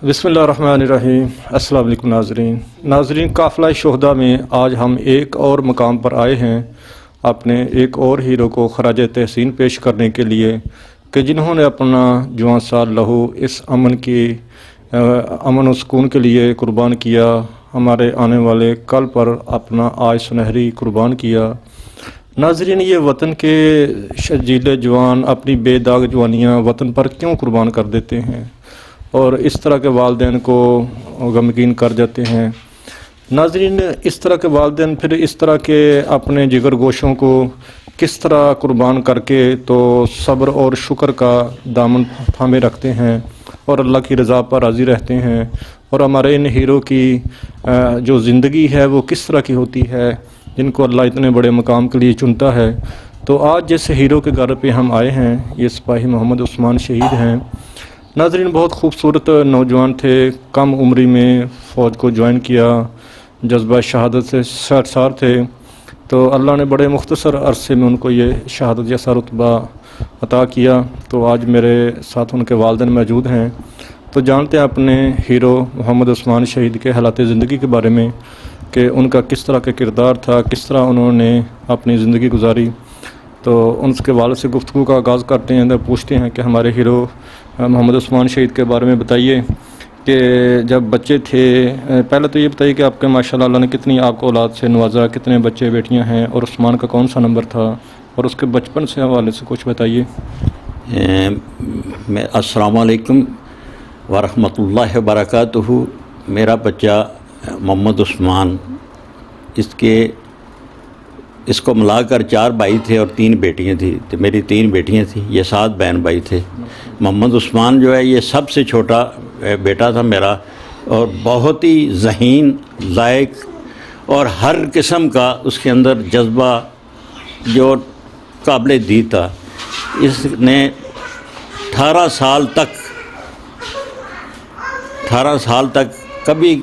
بسم اللہ الرحمن الرحیم۔ السلام علیکم ناظرین، قافلہ شہداء میں آج ہم ایک اور مقام پر آئے ہیں اپنے ایک اور ہیرو کو خراج تحسین پیش کرنے کے لیے کہ جنہوں نے اپنا جوان سال لہو اس امن و سکون کے لیے قربان کیا، ہمارے آنے والے کل پر اپنا آج سنہری قربان کیا۔ ناظرین، یہ وطن کے شرجیلے جوان اپنی بے داغ جوانیاں وطن پر کیوں قربان کر دیتے ہیں اور اس طرح کے والدین کو غمگین کر جاتے ہیں؟ ناظرین، اس طرح کے والدین پھر اس طرح کے اپنے جگر گوشوں کو کس طرح قربان کر کے تو صبر اور شکر کا دامن تھامے رکھتے ہیں اور اللہ کی رضا پر راضی رہتے ہیں، اور ہمارے ان ہیرو کی جو زندگی ہے وہ کس طرح کی ہوتی ہے جن کو اللہ اتنے بڑے مقام کے لیے چنتا ہے۔ تو آج جس ہیرو کے گھر پہ ہم آئے ہیں یہ سپاہی محمد عثمان شہید ہیں۔ ناظرین، بہت خوبصورت نوجوان تھے، کم عمری میں فوج کو جوائن کیا، جذبہ شہادت سے سرشار تھے، تو اللہ نے بڑے مختصر عرصے میں ان کو یہ شہادت جیسا رتبہ عطا کیا۔ تو آج میرے ساتھ ان کے والدین موجود ہیں، تو جانتے ہیں اپنے ہیرو محمد عثمان شہید کے حالات زندگی کے بارے میں کہ ان کا کس طرح کا کردار تھا، کس طرح انہوں نے اپنی زندگی گزاری۔ تو ان کے والد سے گفتگو کا آغاز کرتے ہیں، اندر پوچھتے ہیں کہ ہمارے ہیرو محمد عثمان شہید کے بارے میں بتائیے کہ جب بچے تھے، پہلے تو یہ بتائیے کہ آپ کے ماشاءاللہ اللہ نے کتنی آپ کو اولاد سے نوازا، کتنے بچے بیٹیاں ہیں، اور عثمان کا کون سا نمبر تھا، اور اس کے بچپن سے حوالے سے کچھ بتائیے۔ السلام علیکم ورحمۃ اللہ وبرکاتہ۔ میرا بچہ محمد عثمان، اس کو ملا کر 4 بھائی تھے اور 3 بیٹیاں تھیں، تو میری 3 بیٹیاں تھیں، یہ 7 بہن بھائی تھے۔ محمد عثمان جو ہے یہ سب سے چھوٹا بیٹا تھا میرا، اور بہت ہی ذہین، لائق اور ہر قسم کا اس کے اندر جذبہ جو قابل دید تھا۔ اس نے 18 سال تک کبھی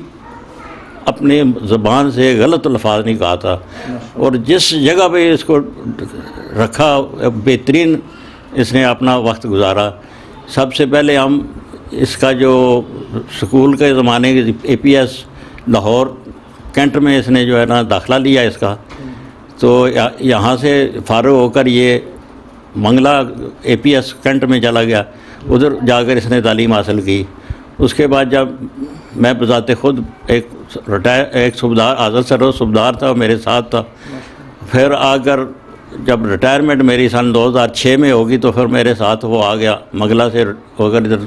اپنے زبان سے غلط الفاظ نہیں کہا تھا، اور جس جگہ پہ اس کو رکھا بہترین اس نے اپنا وقت گزارا۔ سب سے پہلے ہم اس کا جو سکول کے زمانے کے APS لاہور کینٹ میں اس نے جو ہے نا داخلہ لیا اس کا، تو یہاں سے فارغ ہو کر یہ منگلا APS کینٹ میں چلا گیا، ادھر جا کر اس نے تعلیم حاصل کی۔ اس کے بعد جب میں بذات خود ایک صوبدار حاضر سروس صوبدار تھا، میرے ساتھ تھا، پھر آ کر جب ریٹائرمنٹ میری سن 2006 میں ہوگی تو پھر میرے ساتھ وہ آ گیا، منگلا سے ہو کر ادھر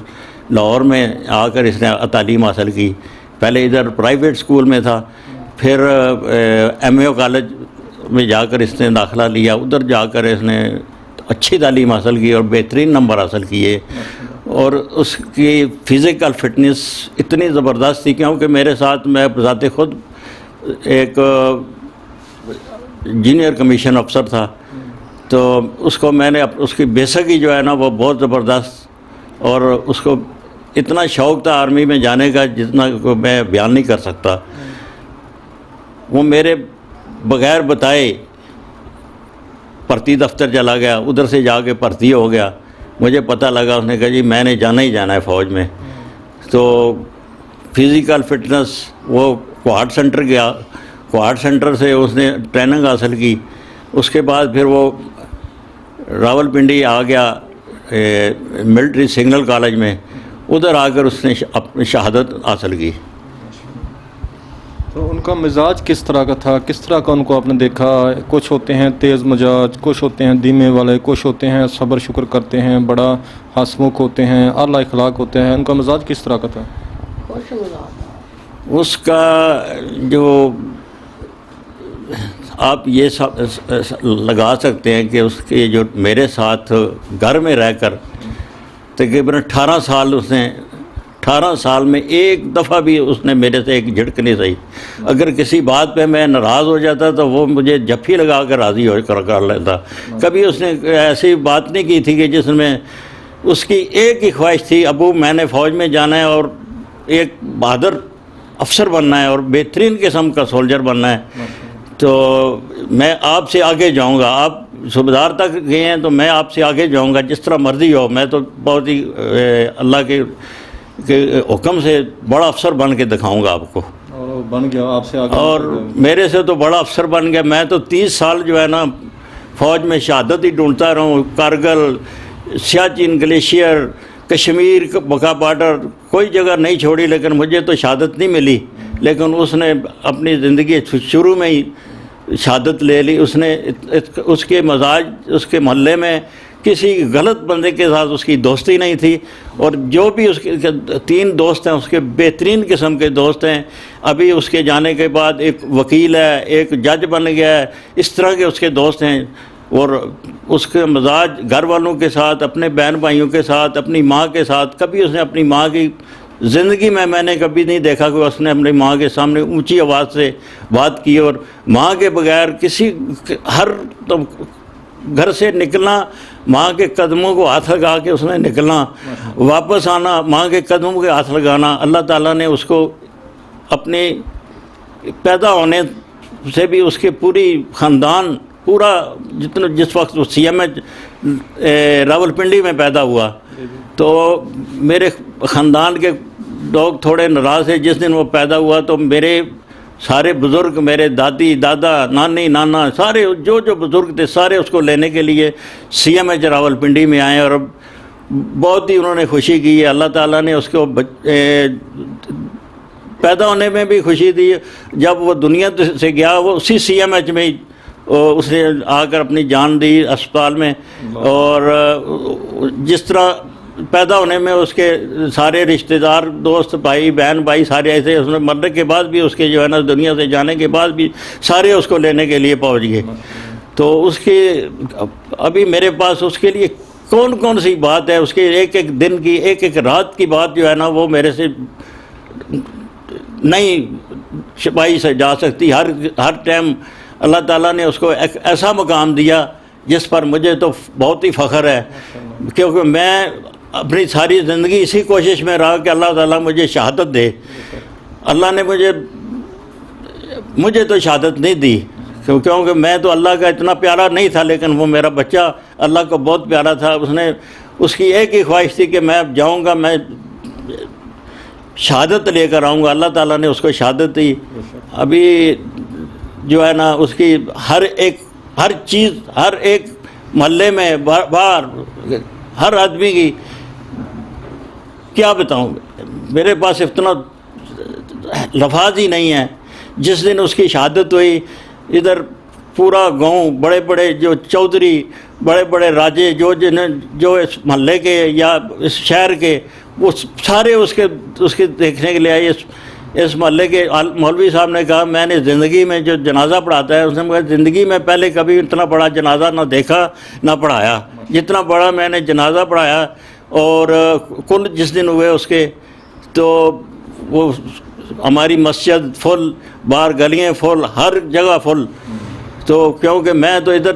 لاہور میں آ کر اس نے تعلیم حاصل کی۔ پہلے ادھر پرائیویٹ سکول میں تھا، پھر MAO کالج میں جا کر اس نے داخلہ لیا، ادھر جا کر اس نے اچھی تعلیم حاصل کی اور بہترین نمبر حاصل کیے، اور اس کی فزیکل فٹنس اتنی زبردست تھی کیونکہ میرے ساتھ میں بذات خود ایک جونیئر کمیشن افسر تھا، تو اس کو میں نے اس کی بیسک ہی جو ہے نا وہ بہت زبردست، اور اس کو اتنا شوق تھا آرمی میں جانے کا جتنا میں بیان نہیں کر سکتا۔ وہ میرے بغیر بتائے بھرتی دفتر چلا گیا، ادھر سے جا کے بھرتی ہو گیا، مجھے پتہ لگا، اس نے کہا جی میں نے جانا ہی جانا ہے فوج میں۔ تو فزیکل فٹنس وہ کوہاٹ سینٹر گیا، کوہاٹ سینٹر سے اس نے ٹریننگ حاصل کی، اس کے بعد پھر وہ راولپنڈی آ گیا ملٹری سگنل کالج میں، ادھر آ کر اس نے اپنی شہادت حاصل کی۔ تو ان کا مزاج کس طرح کا تھا، کس طرح کا ان کو آپ نے دیکھا؟ کچھ ہوتے ہیں تیز مزاج، کچھ ہوتے ہیں دھیمے والے، کچھ ہوتے ہیں صبر شکر کرتے ہیں، بڑا ہنسمکھ ہوتے ہیں، اعلیٰ اخلاق ہوتے ہیں، ان کا مزاج کس طرح کا تھا؟ اس کا جو آپ یہ لگا سکتے ہیں کہ اس کے جو میرے ساتھ گھر میں رہ کر تقریباً 18 سال اس نے 18 سال میں ایک دفعہ بھی اس نے میرے سے ایک جھڑک نہیں سہی۔ اگر کسی بات پہ میں ناراض ہو جاتا تو وہ مجھے جھپی لگا کر راضی ہو کر لیتا۔ کبھی اس نے ایسی بات نہیں کی تھی کہ جس میں اس کی ایک ہی خواہش تھی، ابو میں نے فوج میں جانا ہے اور ایک بہادر افسر بننا ہے اور بہترین قسم کا سولجر بننا ہے، تو میں آپ سے آگے جاؤں گا، آپ صوبیدار تک گئے ہیں تو میں آپ سے آگے جاؤں گا، جس طرح مرضی ہو۔ میں تو بہت ہی اللہ کے کہ حکم سے بڑا افسر بن کے دکھاؤں گا آپ کو. اور بن گیا آپ سے آگے. اور میرے سے تو بڑا افسر بن گیا. میں تو 30 سال جو ہے نا فوج میں شہادت ہی ڈھونڈتا رہا ہوں. کارگل، سیاچن گلیشیئر، کشمیر بقا بارڈر، کوئی جگہ نہیں چھوڑی، لیکن مجھے تو شہادت نہیں ملی. لیکن اس نے اپنی زندگی شروع میں ہی شہادت لے لی. اس نے اس کے مزاج، اس کے محلے میں کسی غلط بندے کے ساتھ اس کی دوستی نہیں تھی. اور جو بھی اس کے 3 دوست ہیں اس کے بہترین قسم کے دوست ہیں. ابھی اس کے جانے کے بعد ایک وکیل ہے، ایک جج بن گیا ہے. اس طرح کے اس کے دوست ہیں. اور اس کے مزاج گھر والوں کے ساتھ، اپنے بہن بھائیوں کے ساتھ، اپنی ماں کے ساتھ، کبھی اس نے اپنی ماں کی زندگی میں نے کبھی نہیں دیکھا کہ اس نے اپنی ماں کے سامنے اونچی آواز سے بات کی. اور ماں کے بغیر کسی ہر گھر سے نکلنا، ماں کے قدموں کو ہاتھ لگا کے اس نے نکلنا، واپس آنا ماں کے قدموں کے ہاتھ لگانا. اللہ تعالیٰ نے اس کو اپنے پیدا ہونے سے بھی اس کے پوری خاندان، پورا جس وقت وہ CMH راولپنڈی میں پیدا ہوا تو میرے خاندان کے لوگ تھوڑے ناراض تھے. جس دن وہ پیدا ہوا تو میرے سارے بزرگ، میرے دادی، دادا، نانی، نانا، سارے جو بزرگ تھے سارے اس کو لینے کے لیے CMH راولپنڈی میں آئے. اور بہت ہی انہوں نے خوشی کی. اللہ تعالیٰ نے اس کو پیدا ہونے میں بھی خوشی دی. جب وہ دنیا سے گیا وہ اسی CMH میں اس نے آ کر اپنی جان دی اسپتال میں. اور جس طرح پیدا ہونے میں اس کے سارے رشتہ دار، دوست، بھائی، بہن بھائی سارے ایسے، اس میں مرنے کے بعد بھی اس کے جو ہے نا دنیا سے جانے کے بعد بھی سارے اس کو لینے کے لیے پہنچ گئے. تو اس کے ابھی میرے پاس اس کے لیے کون سی بات ہے، اس کے ایک دن کی، ایک رات کی بات جو ہے نا وہ میرے سے نہیں چھپائی سے جا سکتی. ہر ٹائم اللہ تعالیٰ نے اس کو ایک ایسا مقام دیا جس پر مجھے تو بہت ہی فخر ہے. کیونکہ میں اپنی ساری زندگی اسی کوشش میں رہا کہ اللہ تعالیٰ مجھے شہادت دے. اللہ نے مجھے تو شہادت نہیں دی کیونکہ میں تو اللہ کا اتنا پیارا نہیں تھا. لیکن وہ میرا بچہ اللہ کو بہت پیارا تھا. اس کی ایک ہی خواہش تھی کہ میں جاؤں گا، میں شہادت لے کر آؤں گا. اللہ تعالیٰ نے اس کو شہادت دی. ابھی جو ہے نا اس کی ہر چیز، ہر ایک محلے میں باہر ہر آدمی کی کیا بتاؤں، میرے پاس اتنا لفظ ہی نہیں ہے. جس دن اس کی شہادت ہوئی ادھر پورا گاؤں، بڑے بڑے جو چودھری، بڑے بڑے راجے جو اس محلے کے یا اس شہر کے، وہ سارے اس کے دیکھنے کے لیے آئے. اس محلے کے مولوی صاحب نے کہا میں نے زندگی میں جو جنازہ پڑھاتا ہے، اس نے کہا زندگی میں پہلے کبھی اتنا بڑا جنازہ نہ دیکھا نہ پڑھایا جتنا بڑا میں نے جنازہ پڑھایا. اور کل جس دن ہوئے اس کے، تو وہ ہماری مسجد فل، باہر گلیاں فل، ہر جگہ فل. تو کیونکہ میں تو ادھر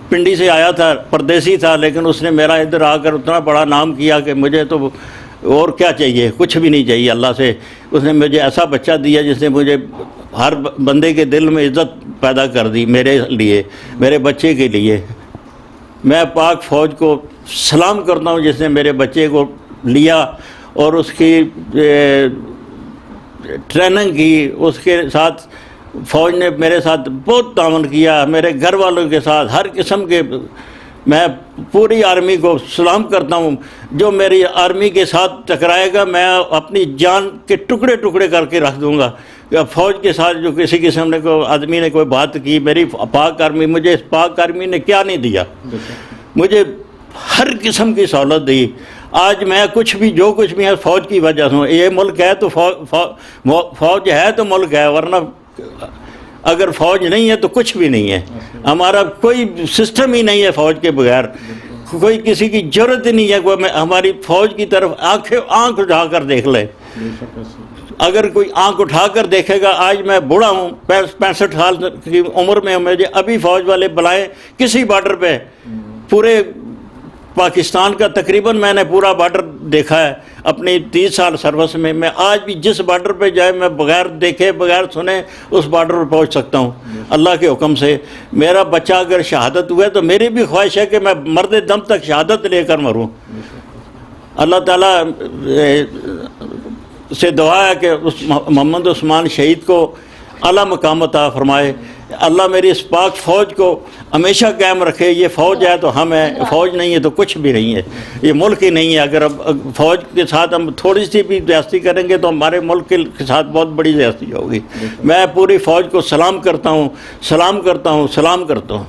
پنڈی سے آیا تھا، پردیسی تھا، لیکن اس نے میرا ادھر آ کر اتنا بڑا نام کیا کہ مجھے تو اور کیا چاہیے، کچھ بھی نہیں چاہیے اللہ سے. اس نے مجھے ایسا بچہ دیا جس نے مجھے ہر بندے کے دل میں عزت پیدا کر دی. میرے لیے، میرے بچے کے لیے میں پاک فوج کو سلام کرتا ہوں جس نے میرے بچے کو لیا اور اس کی ٹریننگ کی. اس کے ساتھ فوج نے میرے ساتھ بہت تعاون کیا، میرے گھر والوں کے ساتھ ہر قسم کے. میں پوری آرمی کو سلام کرتا ہوں. جو میری آرمی کے ساتھ ٹکرائے گا میں اپنی جان کے ٹکڑے ٹکڑے کر کے رکھ دوں گا. فوج کے ساتھ جو کسی قسم نے کوئی آدمی نے کوئی بات کی، میری پاک آرمی، مجھے اس پاک آرمی نے کیا نہیں دیا، مجھے ہر قسم کی سہولت دی. آج میں جو کچھ بھی ہے فوج کی وجہ سے. یہ ملک ہے تو فوج ہے تو ملک ہے، ورنہ اگر فوج نہیں ہے تو کچھ بھی نہیں ہے. ہمارا کوئی سسٹم ہی نہیں ہے فوج کے بغیر. کوئی کسی کی ضرورت ہی نہیں ہے کوئی ہماری فوج کی طرف آنکھ اٹھا کر دیکھ لے. اگر کوئی آنکھ اٹھا کر دیکھے گا، آج میں بوڑھا ہوں، 65 سال کی عمر میں مجھے ابھی فوج والے بلائیں کسی بارڈر پہ، پورے پاکستان کا تقریباً میں نے پورا بارڈر دیکھا ہے اپنی 30 سال سروس میں. میں آج بھی جس بارڈر پہ جائے میں بغیر دیکھے بغیر سنے اس بارڈر پر پہنچ سکتا ہوں اللہ کے حکم سے. میرا بچہ اگر شہادت ہوا تو میری بھی خواہش ہے کہ میں مرد دم تک شہادت لے کر مروں. اللہ تعالیٰ سے دعا ہے کہ اس محمد عثمان شہید کو اعلیٰ مقام عطا فرمائے. اللہ میری اس پاک فوج کو ہمیشہ قائم رکھے. یہ فوج ہے تو ہم ہیں، فوج نہیں ہے تو کچھ بھی نہیں ہے، یہ ملک ہی نہیں ہے. اگر اب فوج کے ساتھ ہم تھوڑی سی بھی زیادتی کریں گے تو ہمارے ملک کے ساتھ بہت بڑی زیادتی ہوگی. میں پوری فوج کو سلام کرتا ہوں، سلام کرتا ہوں، سلام کرتا ہوں.